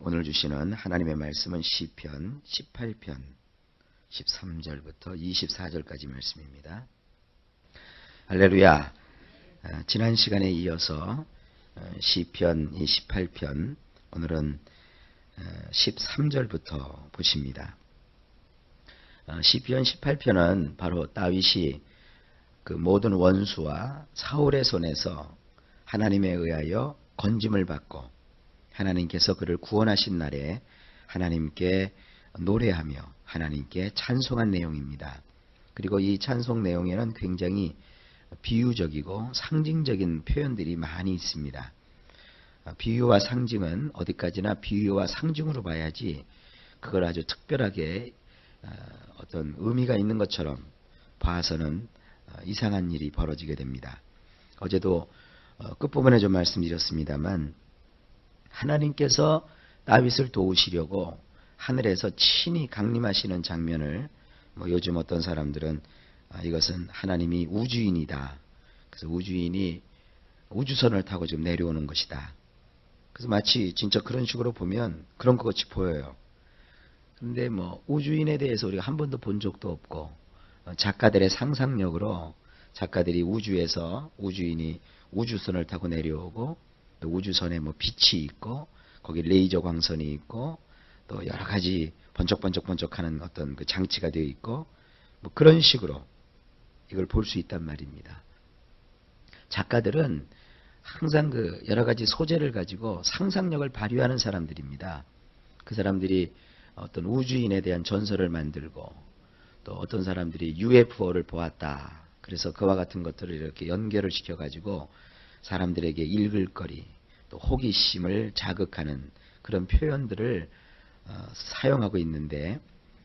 오늘 주시는 하나님의 말씀은 시편 18편 13절부터 24절까지 말씀입니다. 할렐루야. 지난 시간에 이어서 시편 28편 오늘은 13절부터 보십니다. 시편 18편은 바로 다윗이 그 모든 원수와 사울의 손에서 하나님에 의하여 건짐을 받고 하나님께서 그를 구원하신 날에 하나님께 노래하며 하나님께 찬송한 내용입니다. 그리고 이 찬송 내용에는 굉장히 비유적이고 상징적인 표현들이 많이 있습니다. 비유와 상징은 어디까지나 비유와 상징으로 봐야지 그걸 아주 특별하게 어떤 의미가 있는 것처럼 봐서는 이상한 일이 벌어지게 됩니다. 어제도 끝부분에 좀 말씀드렸습니다만 하나님께서 다윗을 도우시려고 하늘에서 친히 강림하시는 장면을 요즘 어떤 사람들은 이것은 하나님이 우주인이다. 그래서 우주인이 우주선을 타고 지금 내려오는 것이다. 그래서 마치 진짜 그런 식으로 보면 그런 것 같이 보여요. 그런데 우주인에 대해서 우리가 한 번도 본 적도 없고 작가들의 상상력으로 작가들이 우주에서 우주인이 우주선을 타고 내려오고 또 우주선에 빛이 있고 거기 레이저 광선이 있고 또 여러 가지 번쩍번쩍번쩍하는 어떤 그 장치가 되어 있고 그런 식으로 이걸 볼 수 있단 말입니다. 작가들은 항상 그 여러 가지 소재를 가지고 상상력을 발휘하는 사람들입니다. 그 사람들이 어떤 우주인에 대한 전설을 만들고 또 어떤 사람들이 UFO를 보았다. 그래서 그와 같은 것들을 이렇게 연결을 시켜가지고 사람들에게 읽을 거리 또 호기심을 자극하는 그런 표현들을 사용하고 있는데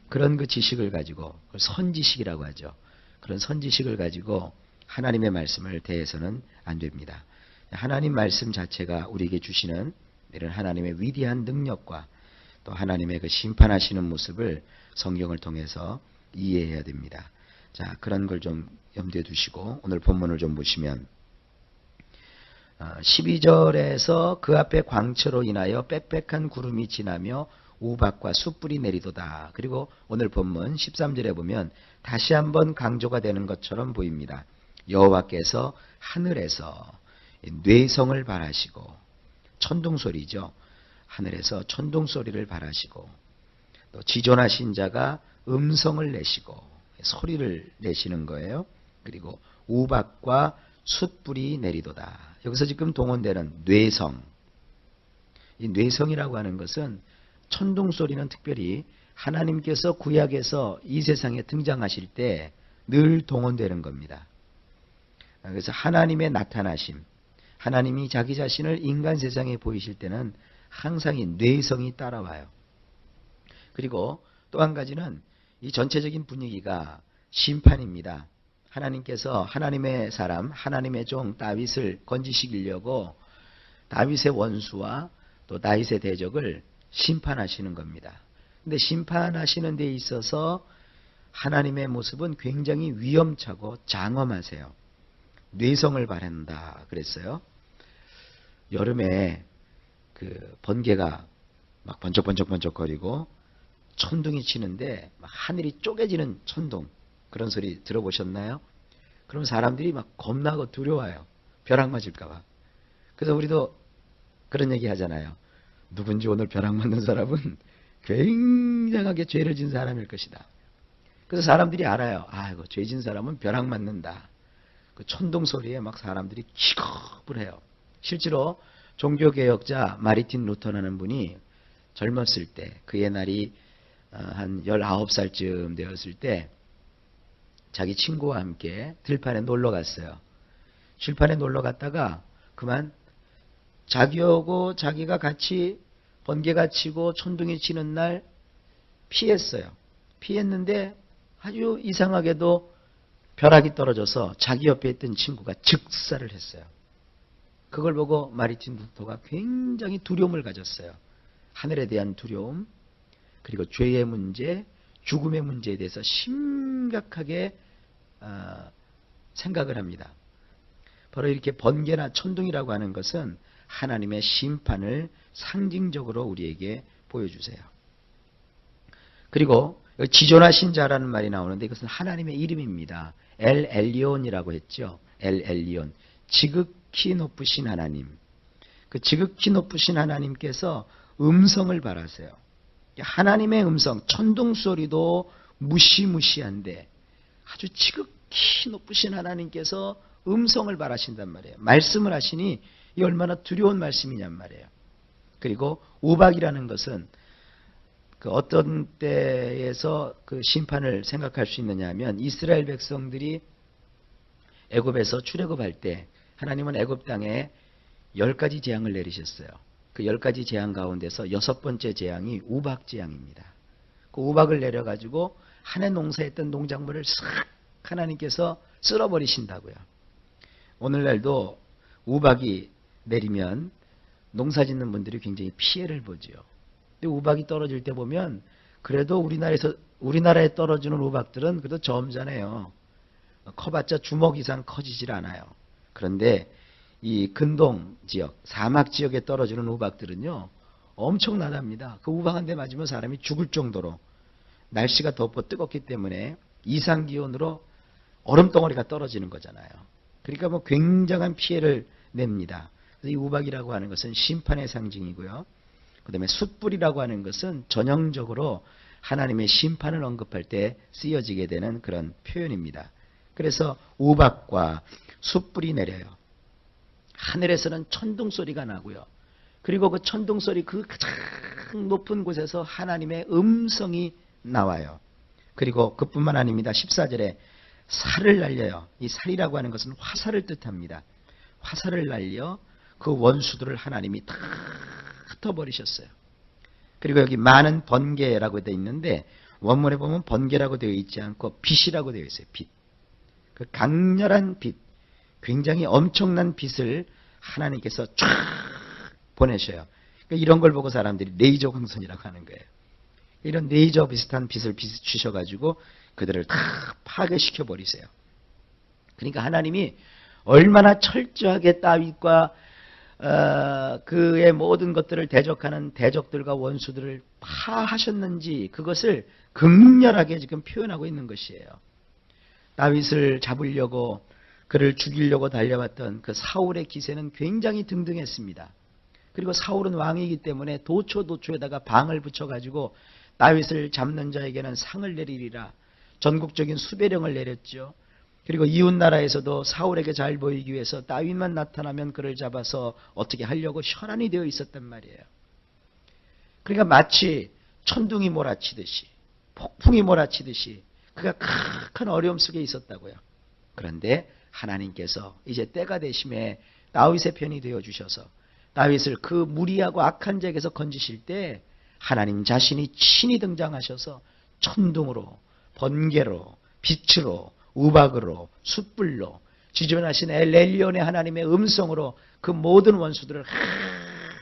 그런 그 지식을 가지고 그걸 선지식이라고 하죠. 그런 선지식을 가지고 하나님의 말씀을 대해서는 안 됩니다. 하나님 말씀 자체가 우리에게 주시는 이런 하나님의 위대한 능력과 또 하나님의 그 심판하시는 모습을 성경을 통해서 이해해야 됩니다. 자, 그런 걸 좀 염두에 두시고 오늘 본문을 좀 보시면 12절에서 그 앞에 광채로 인하여 빽빽한 구름이 지나며 우박과 숯불이 내리도다. 그리고 오늘 본문 13절에 보면 다시 한번 강조가 되는 것처럼 보입니다. 여호와께서 하늘에서 뇌성을 발하시고 천둥소리죠. 하늘에서 천둥소리를 발하시고 또 지존하신 자가 음성을 내시고 소리를 내시는 거예요. 그리고 우박과 숯불이 내리도다. 여기서 지금 동원되는 뇌성. 이 뇌성이라고 하는 것은 천둥소리는 특별히 하나님께서 구약에서 이 세상에 등장하실 때 늘 동원되는 겁니다. 그래서 하나님의 나타나심, 하나님이 자기 자신을 인간 세상에 보이실 때는 항상 이 뇌성이 따라와요. 그리고 또 한 가지는 이 전체적인 분위기가 심판입니다. 하나님께서 하나님의 사람, 하나님의 종 다윗을 건지시키려고 다윗의 원수와 또 다윗의 대적을 심판하시는 겁니다. 근데 심판하시는 데 있어서 하나님의 모습은 굉장히 위험차고 장엄하세요. 뇌성을 바란다 그랬어요. 여름에 그 번개가 막 번쩍번쩍번쩍거리고 천둥이 치는데 막 하늘이 쪼개지는 천둥 그런 소리 들어보셨나요? 그럼 사람들이 막 겁나고 두려워요. 벼락 맞을까 봐. 그래서 우리도 그런 얘기 하잖아요. 누군지 오늘 벼락 맞는 사람은 굉장하게 죄를 진 사람일 것이다. 그래서 사람들이 알아요. 이거 죄 진 사람은 벼락 맞는다. 그 천둥 소리에 막 사람들이 기겁을 해요. 실제로 종교개혁자 마르틴 루터라는 분이 젊었을 때 그의 날이 한 19살쯤 되었을 때 자기 친구와 함께 들판에 놀러 갔어요. 들판에 놀러 갔다가 그만 자기하고 자기가 같이 번개가 치고 천둥이 치는 날 피했어요. 피했는데 아주 이상하게도 벼락이 떨어져서 자기 옆에 있던 친구가 즉사를 했어요. 그걸 보고 마르틴 루터가 굉장히 두려움을 가졌어요. 하늘에 대한 두려움, 그리고 죄의 문제, 죽음의 문제에 대해서 심각하게 생각을 합니다. 바로 이렇게 번개나 천둥이라고 하는 것은 하나님의 심판을 상징적으로 우리에게 보여주세요. 그리고 지존하신 자라는 말이 나오는데 이것은 하나님의 이름입니다. 엘 엘리온이라고 했죠. 엘 엘리온. 지극히 높으신 하나님. 그 지극히 높으신 하나님께서 음성을 발하세요. 하나님의 음성, 천둥 소리도 무시무시한데 아주 지극히 높으신 하나님께서 음성을 발하신단 말이에요. 말씀을 하시니 이 얼마나 두려운 말씀이냔 말이에요. 그리고 우박이라는 것은 그 어떤 때에서 그 심판을 생각할 수 있느냐 하면 이스라엘 백성들이 애굽에서 출애굽할 때 하나님은 애굽 땅에 10가지 재앙을 내리셨어요. 그 10가지 재앙 가운데서 6번째 재앙이 우박 재앙입니다. 그 우박을 내려가지고 한 해 농사했던 농작물을 싹 하나님께서 쓸어버리신다고요. 오늘날도 우박이 내리면 농사 짓는 분들이 굉장히 피해를 보죠. 근데 우박이 떨어질 때 보면 그래도 우리나라에 떨어지는 우박들은 그래도 점잖아요. 커봤자 주먹 이상 커지질 않아요. 그런데 이 근동 지역, 사막 지역에 떨어지는 우박들은요 엄청나답니다. 그 우박 한 대 맞으면 사람이 죽을 정도로 날씨가 덥고 뜨겁기 때문에 이상기온으로 얼음덩어리가 떨어지는 거잖아요. 그러니까 뭐 굉장한 피해를 냅니다. 그래서 이 우박이라고 하는 것은 심판의 상징이고요. 그 다음에 숯불이라고 하는 것은 전형적으로 하나님의 심판을 언급할 때 쓰여지게 되는 그런 표현입니다. 그래서 우박과 숯불이 내려요. 하늘에서는 천둥 소리가 나고요. 그리고 그 천둥 소리 그 가장 높은 곳에서 하나님의 음성이 나와요. 그리고 그뿐만 아닙니다. 14절에 살을 날려요. 이 살이라고 하는 것은 화살을 뜻합니다. 화살을 날려 그 원수들을 하나님이 다 흩어버리셨어요. 그리고 여기 많은 번개라고 되어 있는데 원문에 보면 번개라고 되어 있지 않고 빛이라고 되어 있어요. 빛. 그 강렬한 빛. 굉장히 엄청난 빛을 하나님께서 쫙 보내셔요. 그러니까 이런 걸 보고 사람들이 레이저 광선이라고 하는 거예요. 이런 레이저 비슷한 빛을 주셔가지고 그들을 다 파괴시켜 버리세요. 그러니까 하나님이 얼마나 철저하게 다윗과 그의 모든 것들을 대적하는 대적들과 원수들을 파하셨는지 그것을 극렬하게 지금 표현하고 있는 것이에요. 다윗을 잡으려고 그를 죽이려고 달려왔던 그 사울의 기세는 굉장히 등등했습니다. 그리고 사울은 왕이기 때문에 도초에다가 방을 붙여가지고 다윗을 잡는 자에게는 상을 내리리라 전국적인 수배령을 내렸죠. 그리고 이웃나라에서도 사울에게 잘 보이기 위해서 다윗만 나타나면 그를 잡아서 어떻게 하려고 혈안이 되어 있었단 말이에요. 그러니까 마치 천둥이 몰아치듯이 폭풍이 몰아치듯이 그가 큰 어려움 속에 있었다고요. 그런데 하나님께서 이제 때가 되심에 다윗의 편이 되어주셔서 다윗을 그 무리하고 악한 자에게서 건지실 때 하나님 자신이 친히 등장하셔서 천둥으로 번개로 빛으로 우박으로 숯불로 지존하신 엘 엘리온의 하나님의 음성으로 그 모든 원수들을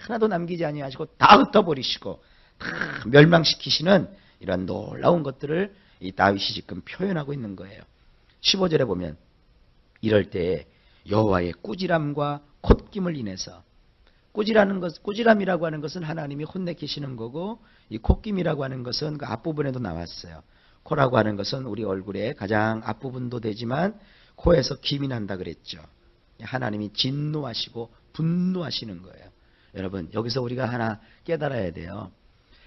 하나도 남기지 아니하시고 다 흩어버리시고 다 멸망시키시는 이런 놀라운 것들을 이 다윗이 지금 표현하고 있는 거예요. 15절에 보면 이럴 때 여호와의 꾸지람과 콧김을 인해서 꾸지람이라고 하는 것은 하나님이 혼내키시는 거고 이 콧김이라고 하는 것은 그 앞부분에도 나왔어요. 코라고 하는 것은 우리 얼굴의 가장 앞부분도 되지만 코에서 김이 난다 그랬죠. 하나님이 진노하시고 분노하시는 거예요. 여러분 여기서 우리가 하나 깨달아야 돼요.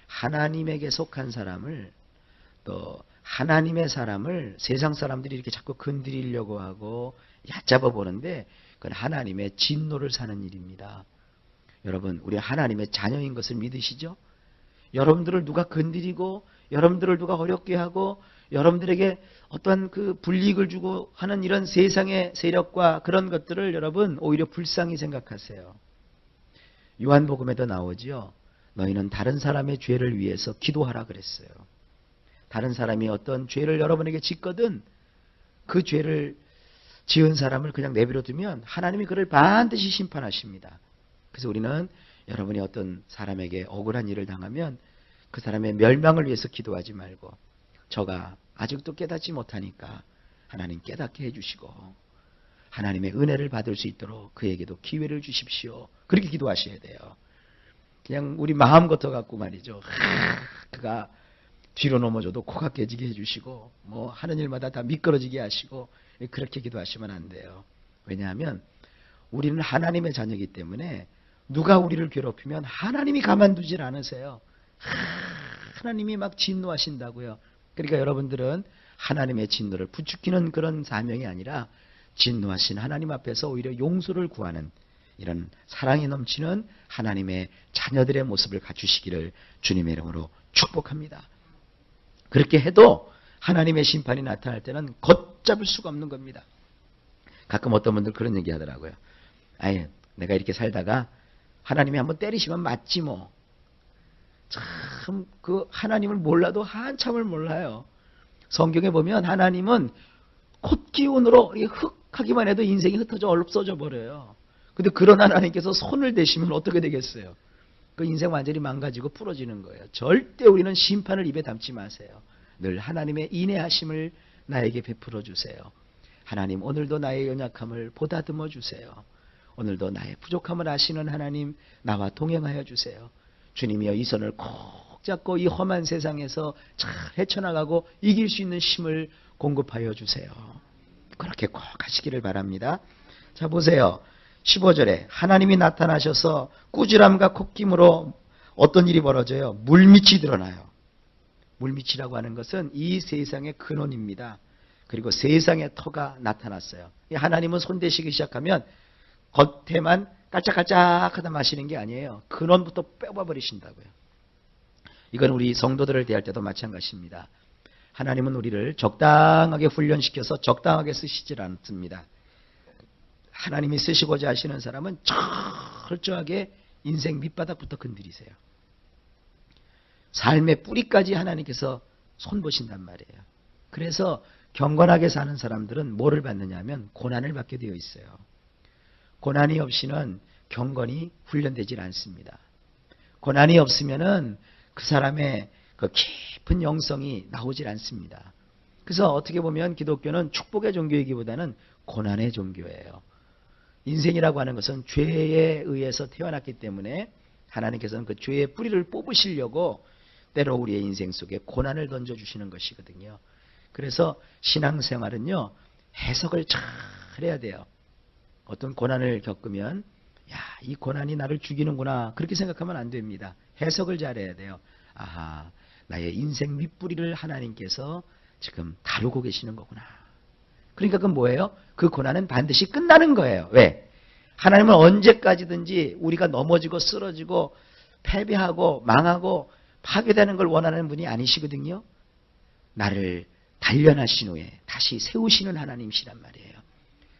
하나님에게 속한 사람을 또 하나님의 사람을 세상 사람들이 이렇게 자꾸 건드리려고 하고 얕잡아 보는데 그건 하나님의 진노를 사는 일입니다. 여러분 우리 하나님의 자녀인 것을 믿으시죠? 여러분들을 누가 건드리고 여러분들을 누가 어렵게 하고 여러분들에게 어떠한 그 불이익을 주고 하는 이런 세상의 세력과 그런 것들을 여러분 오히려 불쌍히 생각하세요. 요한복음에도 나오죠. 너희는 다른 사람의 죄를 위해서 기도하라 그랬어요. 다른 사람이 어떤 죄를 여러분에게 짓거든 그 죄를 지은 사람을 그냥 내버려 두면 하나님이 그를 반드시 심판하십니다. 그래서 우리는 여러분이 어떤 사람에게 억울한 일을 당하면 그 사람의 멸망을 위해서 기도하지 말고 저가 아직도 깨닫지 못하니까 하나님 깨닫게 해주시고 하나님의 은혜를 받을 수 있도록 그에게도 기회를 주십시오. 그렇게 기도하셔야 돼요. 그냥 우리 마음 같아 갖고 말이죠. 그가 뒤로 넘어져도 코가 깨지게 해주시고 뭐 하는 일마다 다 미끄러지게 하시고 그렇게 기도하시면 안 돼요. 왜냐하면 우리는 하나님의 자녀이기 때문에 누가 우리를 괴롭히면 하나님이 가만두질 않으세요. 하나님이 막 진노하신다고요. 그러니까 여러분들은 하나님의 진노를 부추기는 그런 사명이 아니라 진노하신 하나님 앞에서 오히려 용서를 구하는 이런 사랑이 넘치는 하나님의 자녀들의 모습을 갖추시기를 주님의 이름으로 축복합니다. 그렇게 해도 하나님의 심판이 나타날 때는 걷잡을 수가 없는 겁니다. 가끔 어떤 분들 그런 얘기 하더라고요. 아예 내가 이렇게 살다가 하나님이 한번 때리시면 맞지 뭐. 참 그 하나님을 몰라도 한참을 몰라요. 성경에 보면 하나님은 콧기운으로 흑 하기만 해도 인생이 흩어져 없어져 버려요. 근데 그런 하나님께서 손을 대시면 어떻게 되겠어요? 그 인생 완전히 망가지고 부러지는 거예요. 절대 우리는 심판을 입에 담지 마세요. 늘 하나님의 인내하심을 나에게 베풀어 주세요. 하나님 오늘도 나의 연약함을 보다듬어 주세요. 오늘도 나의 부족함을 아시는 하나님 나와 동행하여 주세요. 주님이여 이 손을 꼭 잡고 이 험한 세상에서 잘 헤쳐나가고 이길 수 있는 힘을 공급하여 주세요. 그렇게 꼭 하시기를 바랍니다. 자 보세요. 15절에 하나님이 나타나셔서 꾸지람과 콧김으로 어떤 일이 벌어져요? 물밑이 드러나요. 물밑이라고 하는 것은 이 세상의 근원입니다. 그리고 세상의 터가 나타났어요. 하나님은 손대시기 시작하면 겉에만 깔짝깔짝하다 마시는 게 아니에요. 근원부터 빼버리신다고요. 이건 우리 성도들을 대할 때도 마찬가지입니다. 하나님은 우리를 적당하게 훈련시켜서 적당하게 쓰시질 않습니다. 하나님이 쓰시고자 하시는 사람은 철저하게 인생 밑바닥부터 건드리세요. 삶의 뿌리까지 하나님께서 손보신단 말이에요. 그래서 경건하게 사는 사람들은 뭐를 받느냐 하면 고난을 받게 되어 있어요. 고난이 없이는 경건이 훈련되질 않습니다. 고난이 없으면은 그 사람의 그 깊은 영성이 나오질 않습니다. 그래서 어떻게 보면 기독교는 축복의 종교이기보다는 고난의 종교예요. 인생이라고 하는 것은 죄에 의해서 태어났기 때문에 하나님께서는 그 죄의 뿌리를 뽑으시려고 때로 우리의 인생 속에 고난을 던져주시는 것이거든요. 그래서 신앙생활은요, 해석을 잘 해야 돼요. 어떤 고난을 겪으면 야, 이 고난이 나를 죽이는구나 그렇게 생각하면 안 됩니다. 해석을 잘해야 돼요. 아하, 나의 인생 밑뿌리를 하나님께서 지금 다루고 계시는 거구나. 그러니까 그건 뭐예요? 그 고난은 반드시 끝나는 거예요. 왜? 하나님은 언제까지든지 우리가 넘어지고 쓰러지고 패배하고 망하고 파괴되는 걸 원하는 분이 아니시거든요. 나를 단련하신 후에 다시 세우시는 하나님이시란 말이에요.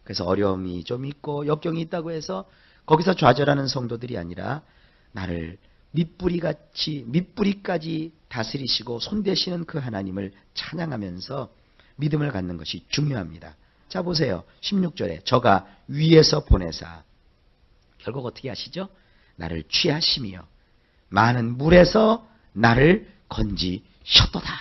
그래서 어려움이 좀 있고 역경이 있다고 해서 거기서 좌절하는 성도들이 아니라 나를 밑뿌리까지 다스리시고 손대시는 그 하나님을 찬양하면서 믿음을 갖는 것이 중요합니다. 자 보세요. 16절에 저가 위에서 보내사 결국 어떻게 하시죠? 나를 취하시며 많은 물에서 나를 건지셨도다.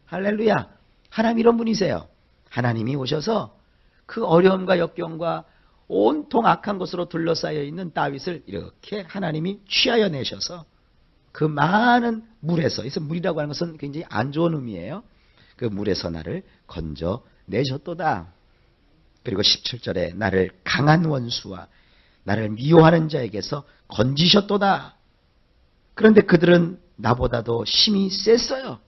할렐루야. 하나님 이런 분이세요. 하나님이 오셔서 그 어려움과 역경과 온통 악한 것으로 둘러싸여 있는 다윗을 이렇게 하나님이 취하여 내셔서 그 많은 물에서, 그래서 물이라고 하는 것은 굉장히 안 좋은 의미예요. 그 물에서 나를 건져내셨도다. 그리고 17절에 나를 강한 원수와 나를 미워하는 자에게서 건지셨도다. 그런데 그들은 나보다도 힘이 셌어요.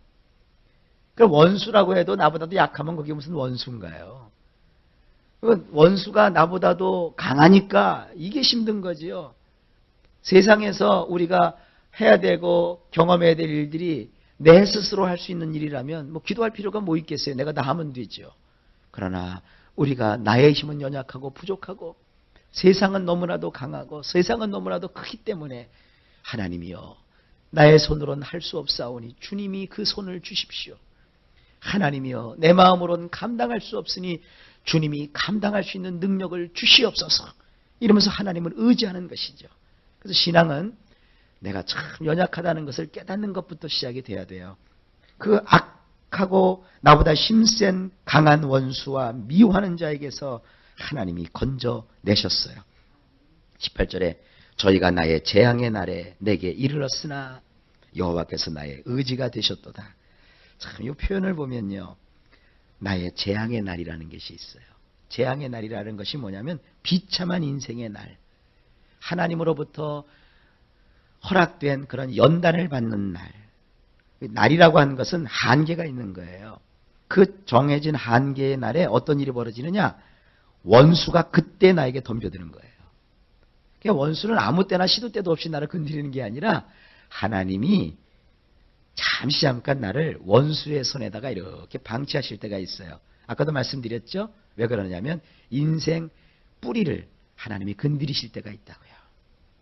그럼 원수라고 해도 나보다도 약하면 그게 무슨 원수인가요? 원수가 나보다도 강하니까 이게 힘든 거지요. 세상에서 우리가 해야 되고 경험해야 될 일들이 내 스스로 할 수 있는 일이라면 뭐 기도할 필요가 뭐 있겠어요. 내가 다 하면 되죠. 그러나 우리가 나의 힘은 연약하고 부족하고 세상은 너무나도 강하고 세상은 너무나도 크기 때문에 하나님이여 나의 손으로는 할 수 없사오니 주님이 그 손을 주십시오. 하나님이여 내 마음으로는 감당할 수 없으니 주님이 감당할 수 있는 능력을 주시옵소서. 이러면서 하나님을 의지하는 것이죠. 그래서 신앙은 내가 참 연약하다는 것을 깨닫는 것부터 시작이 돼야 돼요. 그 악하고 나보다 힘센 강한 원수와 미워하는 자에게서 하나님이 건져내셨어요. 18절에 저희가 나의 재앙의 날에 내게 이르렀으나 여호와께서 나의 의지가 되셨도다. 참, 이 표현을 보면요, 나의 재앙의 날이라는 것이 있어요. 재앙의 날이라는 것이 뭐냐면 비참한 인생의 날, 하나님으로부터 허락된 그런 연단을 받는 날. 날이라고 하는 것은 한계가 있는 거예요. 그 정해진 한계의 날에 어떤 일이 벌어지느냐? 원수가 그때 나에게 덤벼드는 거예요. 그러니까 원수는 아무 때나 시도 때도 없이 나를 건드리는 게 아니라 하나님이 잠깐 나를 원수의 손에다가 이렇게 방치하실 때가 있어요. 아까도 말씀드렸죠? 왜 그러냐면 인생 뿌리를 하나님이 건드리실 때가 있다고요.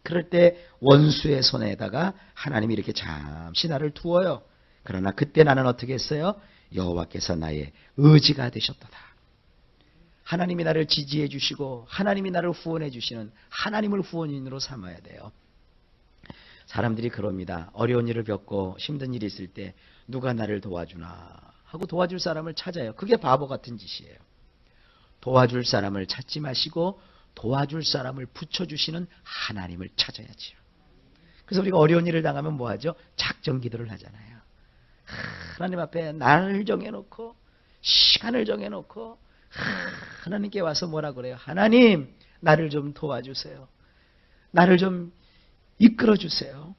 그럴 때 원수의 손에다가 하나님이 이렇게 잠시 나를 두어요. 그러나 그때 나는 어떻게 했어요? 여호와께서 나의 의지가 되셨도다. 하나님이 나를 지지해 주시고 하나님이 나를 후원해 주시는 하나님을 후원인으로 삼아야 돼요. 사람들이 그럽니다. 어려운 일을 겪고 힘든 일이 있을 때 누가 나를 도와주나 하고 도와줄 사람을 찾아요. 그게 바보 같은 짓이에요. 도와줄 사람을 찾지 마시고 도와줄 사람을 붙여주시는 하나님을 찾아야지요. 그래서 우리가 어려운 일을 당하면 뭐하죠? 작전 기도를 하잖아요. 하나님 앞에 날을 정해놓고 시간을 정해놓고 하나님께 와서 뭐라 그래요? 하나님, 나를 좀 도와주세요. 나를 좀 이끌어주세요.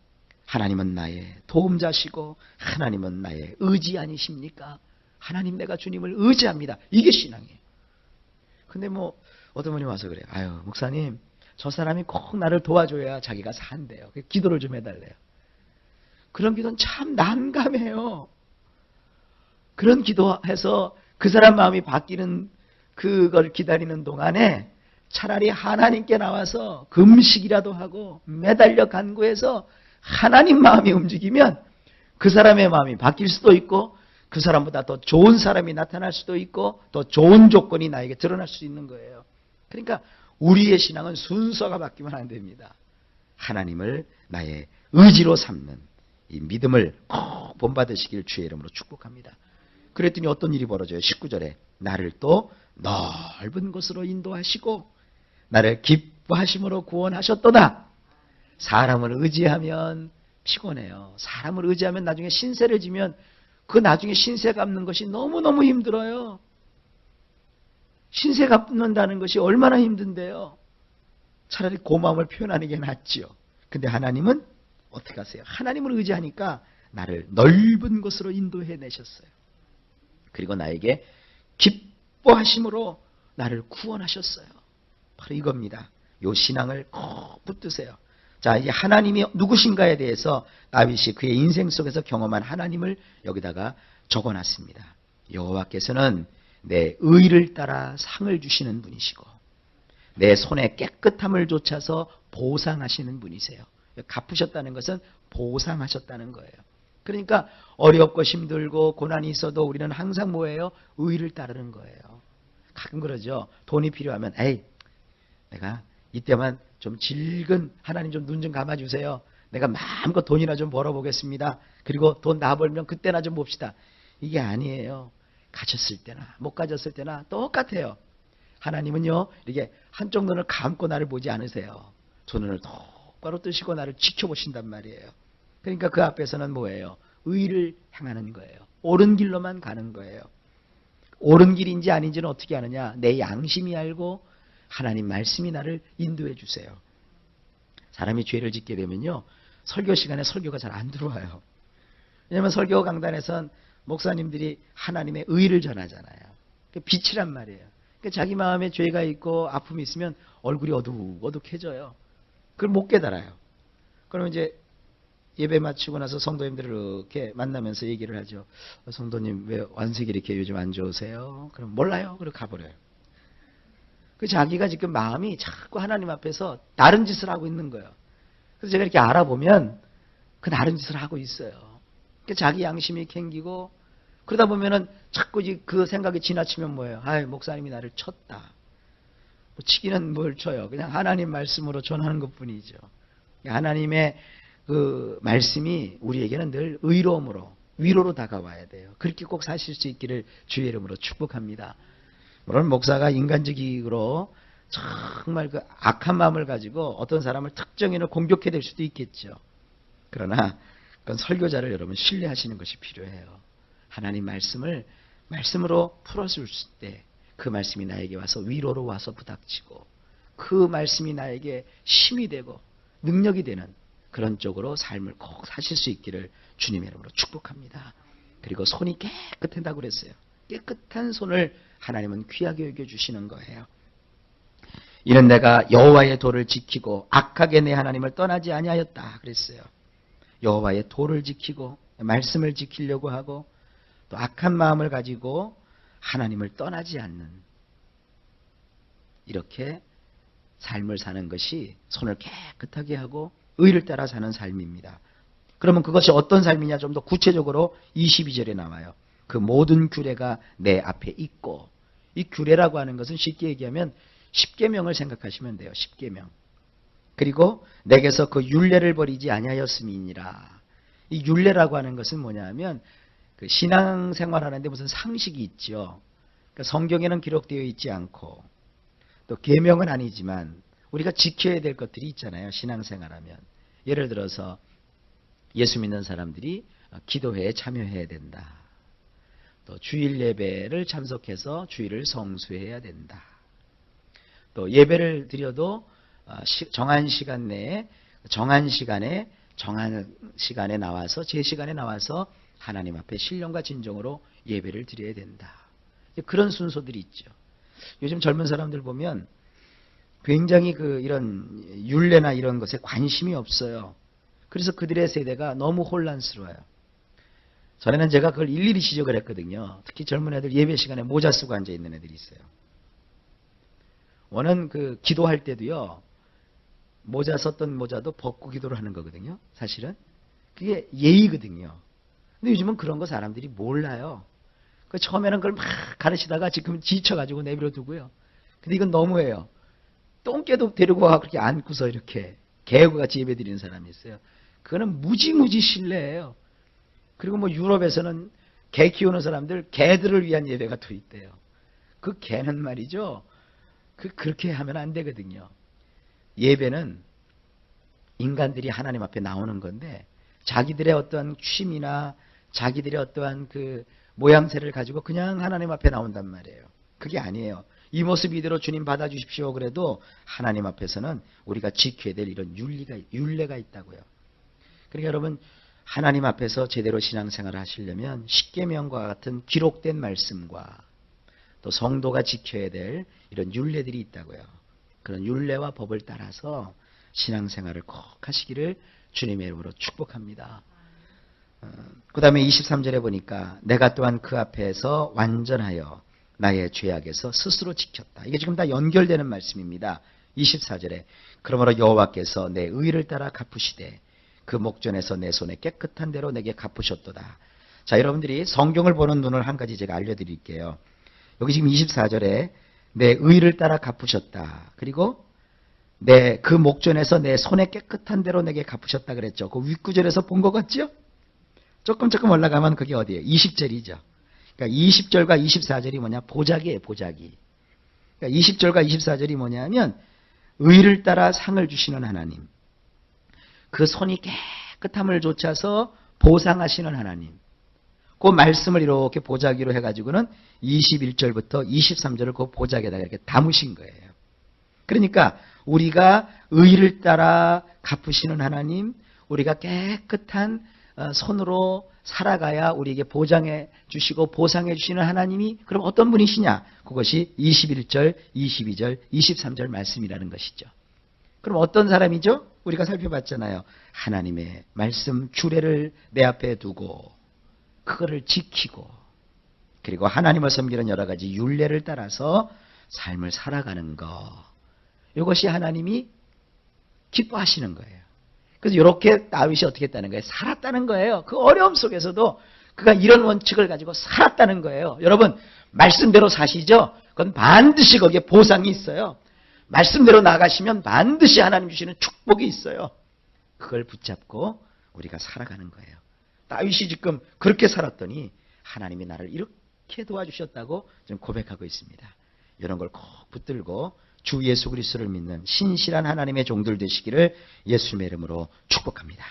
하나님은 나의 도움자시고 하나님은 나의 의지 아니십니까? 하나님, 내가 주님을 의지합니다. 이게 신앙이에요. 근데 뭐 어떤 분이 와서 그래요. 아유, 목사님, 저 사람이 꼭 나를 도와줘야 자기가 산대요. 기도를 좀 해달래요. 그런 기도는 참 난감해요. 그런 기도해서 그 사람 마음이 바뀌는 그걸 기다리는 동안에 차라리 하나님께 나와서 금식이라도 하고 매달려 간구해서 하나님 마음이 움직이면 그 사람의 마음이 바뀔 수도 있고 그 사람보다 더 좋은 사람이 나타날 수도 있고 더 좋은 조건이 나에게 드러날 수 있는 거예요. 그러니까 우리의 신앙은 순서가 바뀌면 안 됩니다. 하나님을 나의 의지로 삼는 이 믿음을 꼭 본받으시길 주의 이름으로 축복합니다. 그랬더니 어떤 일이 벌어져요? 19절에 나를 또 넓은 곳으로 인도하시고 나를 기뻐하심으로 구원하셨도다. 사람을 의지하면 피곤해요. 사람을 의지하면 나중에 신세를 지면 그 나중에 신세 갚는 것이 너무너무 힘들어요. 신세 갚는다는 것이 얼마나 힘든데요. 차라리 고마움을 표현하는 게 낫지요. 근데 하나님은 어떻게 하세요? 하나님을 의지하니까 나를 넓은 곳으로 인도해 내셨어요. 그리고 나에게 기뻐하심으로 나를 구원하셨어요. 바로 이겁니다. 이 신앙을 꼭 붙드세요. 자, 이제 하나님이 누구신가에 대해서 다윗이 그의 인생 속에서 경험한 하나님을 여기다가 적어놨습니다. 여호와께서는 내 의를 따라 상을 주시는 분이시고 내 손의 깨끗함을 좇아서 보상하시는 분이세요. 갚으셨다는 것은 보상하셨다는 거예요. 그러니까 어렵고 힘들고 고난이 있어도 우리는 항상 뭐예요? 의를 따르는 거예요. 가끔 그러죠. 돈이 필요하면 에이, 내가 이때만 좀 질근 하나님 좀 눈 좀 감아주세요. 내가 마음껏 돈이나 좀 벌어보겠습니다. 그리고 돈 다 벌면 그때나 좀 봅시다. 이게 아니에요. 가졌을 때나 못 가졌을 때나 똑같아요. 하나님은요, 이렇게 한쪽 눈을 감고 나를 보지 않으세요. 두 눈을 똑바로 뜨시고 나를 지켜보신단 말이에요. 그러니까 그 앞에서는 뭐예요? 의를 향하는 거예요. 옳은 길로만 가는 거예요. 옳은 길인지 아닌지는 어떻게 아느냐? 내 양심이 알고 하나님 말씀이 나를 인도해 주세요. 사람이 죄를 짓게 되면요, 설교 시간에 설교가 잘 안 들어와요. 왜냐하면 설교 강단에선 목사님들이 하나님의 의를 전하잖아요. 빛이란 말이에요. 그러니까 자기 마음에 죄가 있고 아픔이 있으면 얼굴이 어둑어둑해져요. 그걸 못 깨달아요. 그러면 이제 예배 마치고 나서 성도님들을 이렇게 만나면서 얘기를 하죠. 성도님, 왜 완색이 이렇게 요즘 안 좋으세요? 그럼 몰라요. 그리고 가버려요. 그 자기가 지금 마음이 자꾸 하나님 앞에서 다른 짓을 하고 있는 거예요. 그래서 제가 이렇게 알아보면 그 다른 짓을 하고 있어요. 그러니까 자기 양심이 캥기고 그러다 보면은 자꾸 그 생각이 지나치면 뭐예요? 아이, 목사님이 나를 쳤다. 뭐 치기는 뭘 쳐요? 그냥 하나님 말씀으로 전하는 것뿐이죠. 하나님의 그 말씀이 우리에게는 늘 의로움으로 위로로 다가와야 돼요. 그렇게 꼭 사실 수 있기를 주의 이름으로 축복합니다. 물론 목사가 인간적으로 정말 그 악한 마음을 가지고 어떤 사람을 특정인을 공격해야 될 수도 있겠죠. 그러나 그건 설교자를 여러분 신뢰하시는 것이 필요해요. 하나님 말씀으로 풀어줄 때 그 말씀이 나에게 와서 위로로 와서 부닥치고 그 말씀이 나에게 힘이 되고 능력이 되는 그런 쪽으로 삶을 꼭 사실 수 있기를 주님의 이름으로 축복합니다. 그리고 손이 깨끗하다고 그랬어요. 깨끗한 손을 하나님은 귀하게 여겨주시는 거예요. 이는 내가 여호와의 도를 지키고 악하게 내 하나님을 떠나지 아니하였다 그랬어요. 여호와의 도를 지키고 말씀을 지키려고 하고 또 악한 마음을 가지고 하나님을 떠나지 않는 이렇게 삶을 사는 것이 손을 깨끗하게 하고 의를 따라 사는 삶입니다. 그러면 그것이 어떤 삶이냐 좀 더 구체적으로 22절에 나와요. 그 모든 규례가 내 앞에 있고, 이 규례라고 하는 것은 쉽게 얘기하면 십계명을 생각하시면 돼요. 십계명. 그리고 내게서 그 율례를 버리지 아니하였음이니라. 이 율례라고 하는 것은 뭐냐 하면 그 신앙생활하는데 무슨 상식이 있죠. 그러니까 성경에는 기록되어 있지 않고 또 계명은 아니지만 우리가 지켜야 될 것들이 있잖아요. 신앙생활하면. 예를 들어서 예수 믿는 사람들이 기도회에 참여해야 된다. 또 주일 예배를 참석해서 주일을 성수해야 된다. 또 예배를 드려도 정한 시간 내에 정한 시간에 나와서 제 시간에 나와서 하나님 앞에 신령과 진정으로 예배를 드려야 된다. 그런 순서들이 있죠. 요즘 젊은 사람들 보면 굉장히 이런 율례나 이런 것에 관심이 없어요. 그래서 그들의 세대가 너무 혼란스러워요. 전에는 제가 그걸 일일이 지적을 했거든요. 특히 젊은 애들 예배 시간에 모자 쓰고 앉아 있는 애들이 있어요. 저는 기도할 때도요. 모자 썼던 모자도 벗고 기도를 하는 거거든요. 사실은. 그게 예의거든요. 근데 요즘은 그런 거 사람들이 몰라요. 처음에는 그걸 막 가르치다가 지금 지쳐가지고 내버려 두고요. 근데 이건 너무해요. 똥개도 데리고 와 그렇게 안고서 이렇게 개구같이 예배 드리는 사람이 있어요. 그거는 무지무지 신뢰예요. 그리고 유럽에서는 개 키우는 사람들 개들을 위한 예배가 또 있대요. 그 개는 말이죠. 그렇게 하면 안 되거든요. 예배는 인간들이 하나님 앞에 나오는 건데 자기들의 어떠한 취미나 자기들의 어떠한 모양새를 가지고 그냥 하나님 앞에 나온단 말이에요. 그게 아니에요. 이 모습 이대로 주님 받아주십시오 그래도 하나님 앞에서는 우리가 지켜야 될 이런 율례가 있다고요. 그러니까 여러분 하나님 앞에서 제대로 신앙생활을 하시려면 십계명과 같은 기록된 말씀과 또 성도가 지켜야 될 이런 율례들이 있다고요. 그런 율례와 법을 따라서 신앙생활을 꼭 하시기를 주님의 이름으로 축복합니다. 그 다음에 23절에 보니까 내가 또한 그 앞에서 완전하여 나의 죄악에서 스스로 지켰다. 이게 지금 다 연결되는 말씀입니다. 24절에 그러므로 여호와께서 내 의를 따라 갚으시되 그 목전에서 내 손에 깨끗한 대로 내게 갚으셨도다. 자, 여러분들이 성경을 보는 눈을 한 가지 제가 알려드릴게요. 여기 지금 24절에 내 의를 따라 갚으셨다. 그리고 그 목전에서 내 손에 깨끗한 대로 내게 갚으셨다 그랬죠. 그 윗구절에서 본 것 같죠? 조금 올라가면 그게 어디예요? 20절이죠. 그러니까 20절과 24절이 뭐냐? 보자기예요, 보자기. 그러니까 20절과 24절이 뭐냐면 의를 따라 상을 주시는 하나님. 그 손이 깨끗함을 좇아서 보상하시는 하나님. 그 말씀을 이렇게 보자기로 해가지고는 21절부터 23절을 그 보자기에다가 이렇게 담으신 거예요. 그러니까 우리가 의를 따라 갚으시는 하나님, 우리가 깨끗한 손으로 살아가야 우리에게 보장해 주시고 보상해 주시는 하나님이 그럼 어떤 분이시냐? 그것이 21절, 22절, 23절 말씀이라는 것이죠. 그럼 어떤 사람이죠? 우리가 살펴봤잖아요. 하나님의 말씀 규례를 내 앞에 두고 그거를 지키고 그리고 하나님을 섬기는 여러 가지 율례를 따라서 삶을 살아가는 것. 이것이 하나님이 기뻐하시는 거예요. 그래서 이렇게 다윗이 어떻게 했다는 거예요? 살았다는 거예요. 그 어려움 속에서도 그가 이런 원칙을 가지고 살았다는 거예요. 여러분 말씀대로 사시죠? 그건 반드시 거기에 보상이 있어요. 말씀대로 나가시면 반드시 하나님 주시는 축복이 있어요. 그걸 붙잡고 우리가 살아가는 거예요. 다윗이 지금 그렇게 살았더니 하나님이 나를 이렇게 도와주셨다고 지금 고백하고 있습니다. 이런 걸 꼭 붙들고 주 예수 그리스도를 믿는 신실한 하나님의 종들 되시기를 예수님의 이름으로 축복합니다.